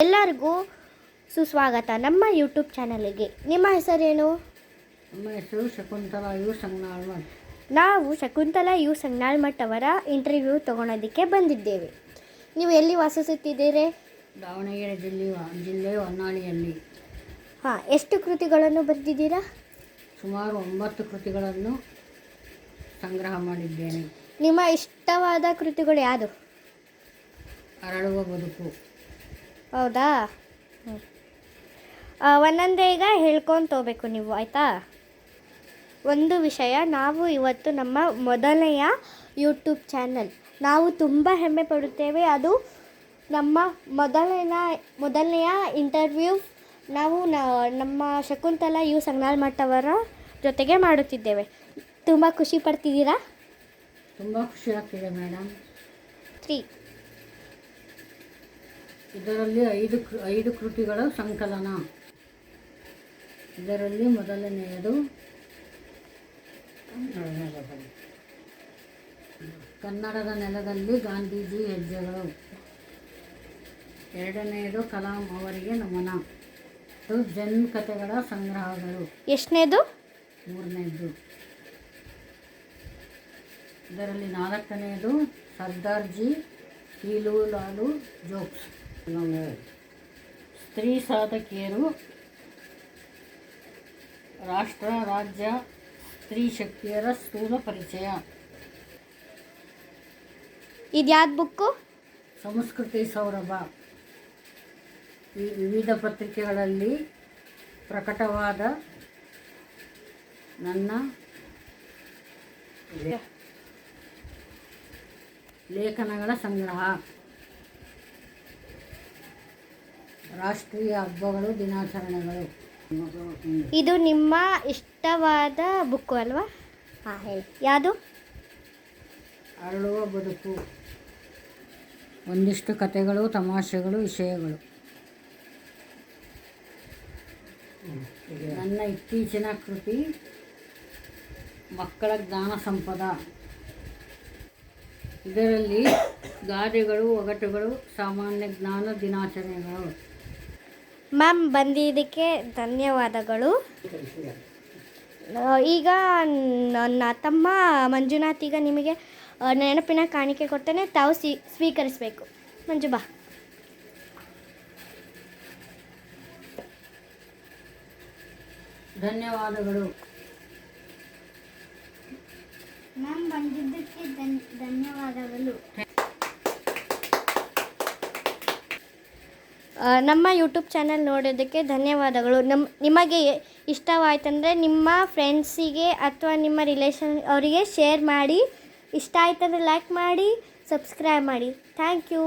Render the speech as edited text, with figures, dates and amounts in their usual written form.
ಎಲ್ಲರಿಗೂ ಸುಸ್ವಾಗತ ನಮ್ಮ ಯೂಟ್ಯೂಬ್ ಚಾನಲಿಗೆ. ನಿಮ್ಮ ಹೆಸರೇನು? ನಮ್ಮ ಹೆಸರು ಶಕುಂತಲಾ ಯು ಸಂಗನಾಳ್ಮಠ್. ನಾವು ಶಕುಂತಲಾ ಯು ಸಂಗನಾಳ್ಮಠ್ ಅವರ ಇಂಟರ್ವ್ಯೂ ತಗೊಳೋದಕ್ಕೆ ಬಂದಿದ್ದೇವೆ. ನೀವು ಎಲ್ಲಿ ವಾಸಿಸುತ್ತಿದ್ದೀರಿ? ದಾವಣಗೆರೆ ಜಿಲ್ಲೆ ಹೊನ್ನಾಳಿಯಲ್ಲಿ. ಎಷ್ಟು ಕೃತಿಗಳನ್ನು ಬರೆದಿದ್ದೀರಾ? ಸುಮಾರು 9 ಕೃತಿಗಳನ್ನು ಸಂಗ್ರಹ ಮಾಡಿದ್ದೇನೆ. ನಿಮ್ಮ ಇಷ್ಟವಾದ ಕೃತಿಗಳು ಯಾವುದು? ಅರಳುವ ಬದುಕು. ಹೌದಾ? ಒಂದೊಂದೇ ಈಗ ಹೇಳ್ಕೊಂಡು ಹೋಗ್ಬೇಕು ನೀವು, ಆಯಿತಾ? ಒಂದು ವಿಷಯ, ನಾವು ಇವತ್ತು ನಮ್ಮ ಮೊದಲನೆಯ ಯೂಟ್ಯೂಬ್ ಚಾನಲ್, ನಾವು ತುಂಬ ಹೆಮ್ಮೆ ಪಡುತ್ತೇವೆ. ಅದು ನಮ್ಮ ಮೊದಲನೆಯ ಇಂಟರ್ವ್ಯೂ ನಾವು ನಮ್ಮ ಶಕುಂತಲಾ ಯು ಸಂಗನಾಳ್ಮಠ್ ಅವರ ಜೊತೆಗೆ ಮಾಡುತ್ತಿದ್ದೇವೆ. ತುಂಬ ಖುಷಿ ಪಡ್ತಿದ್ದೀರಾ? ತುಂಬ ಖುಷಿ ಆಗ್ತಿದೆ ಮೇಡಮ್. 3 ಇದರಲ್ಲಿ 5 ಕೃತಿಗಳ ಸಂಕಲನ. ಇದರಲ್ಲಿ ಮೊದಲನೆಯದು ಕನ್ನಡದ ನೆಲದಲ್ಲಿ ಗಾಂಧೀಜಿ ಹೆಜ್ಜೆಗಳು. ಎರಡನೆಯದು ಕಲಾಂ ಅವರಿಗೆ ನಮನ. ಇದು ಜನ್ ಕಥೆಗಳ ಸಂಗ್ರಹಗಳು. ಎಷ್ಟನೇದು? ಮೂರನೇದು. ಇದರಲ್ಲಿ 4ನೆಯದು ಸರ್ದಾರ್ಜಿ ಕೀಲು ಲಾಲು ಜೋಕ್ಸ್. ಸ್ತ್ರೀ ಸಾಧಕಿಯರು, ರಾಷ್ಟ್ರ ರಾಜ್ಯ ಸ್ತ್ರೀ ಶಕ್ತಿಯರ ಸ್ಥೂಲ ಪರಿಚಯ. ಇದ್ಯಾವ್ದು ಬುಕ್ಕು? ಸಂಸ್ಕೃತಿ ಸೌರಭ. ಈ ವಿವಿಧ ಪತ್ರಿಕೆಗಳಲ್ಲಿ ಪ್ರಕಟವಾದ ನನ್ನ ಲೇಖನಗಳ ಸಂಗ್ರಹ. ರಾಷ್ಟ್ರೀಯ ಹಬ್ಬಗಳು, ದಿನಾಚರಣೆಗಳು. ಇದು ನಿಮ್ಮ ಇಷ್ಟವಾದ ಬುಕ್ಕು ಅಲ್ವಾ? ಹೇಳಿ, ಯಾವುದು? ಅರಳುವ ಬದುಕು. ಒಂದಿಷ್ಟು ಕಥೆಗಳು, ತಮಾಷೆಗಳು, ವಿಷಯಗಳು. ನನ್ನ ಇತ್ತೀಚಿನ ಕೃತಿ ಮಕ್ಕಳ ಜ್ಞಾನ ಸಂಪದ. ಇದರಲ್ಲಿ ಗಾದೆಗಳು, ಒಗಟುಗಳು, ಸಾಮಾನ್ಯ ಜ್ಞಾನ, ದಿನಾಚರಣೆಗಳು. ಮ್ಯಾಮ್, ಬಂದಿದ್ದಕ್ಕೆ ಧನ್ಯವಾದಗಳು. ಈಗ ನನ್ನ ತಮ್ಮ ಮಂಜುನಾಥ್ ಈಗ ನಿಮಗೆ ನೆನಪಿನ ಕಾಣಿಕೆ ಕೊಡ್ತೇನೆ, ತಾವು ಸ್ವೀಕರಿಸಬೇಕು. ಮಂಜು ಬಾ. ಧನ್ಯವಾದಗಳು ಮ್ಯಾಮ್, ಬಂದಿದ್ದಕ್ಕೆ ಧನ್ಯವಾದಗಳು. ನಮ್ಮ ಯೂಟ್ಯೂಬ್ ಚಾನಲ್ ನೋಡೋದಕ್ಕೆ ಧನ್ಯವಾದಗಳು. ನಿಮಗೆ ಇಷ್ಟವಾಯ್ತಂದರೆ ನಿಮ್ಮ ಫ್ರೆಂಡ್ಸಿಗೆ ಅಥವಾ ನಿಮ್ಮ ರಿಲೇಷನ್ ಅವರಿಗೆ ಶೇರ್ ಮಾಡಿ. ಇಷ್ಟ ಆಯ್ತಂದರೆ ಲೈಕ್ ಮಾಡಿ, ಸಬ್ಸ್ಕ್ರೈಬ್ ಮಾಡಿ. Thank you.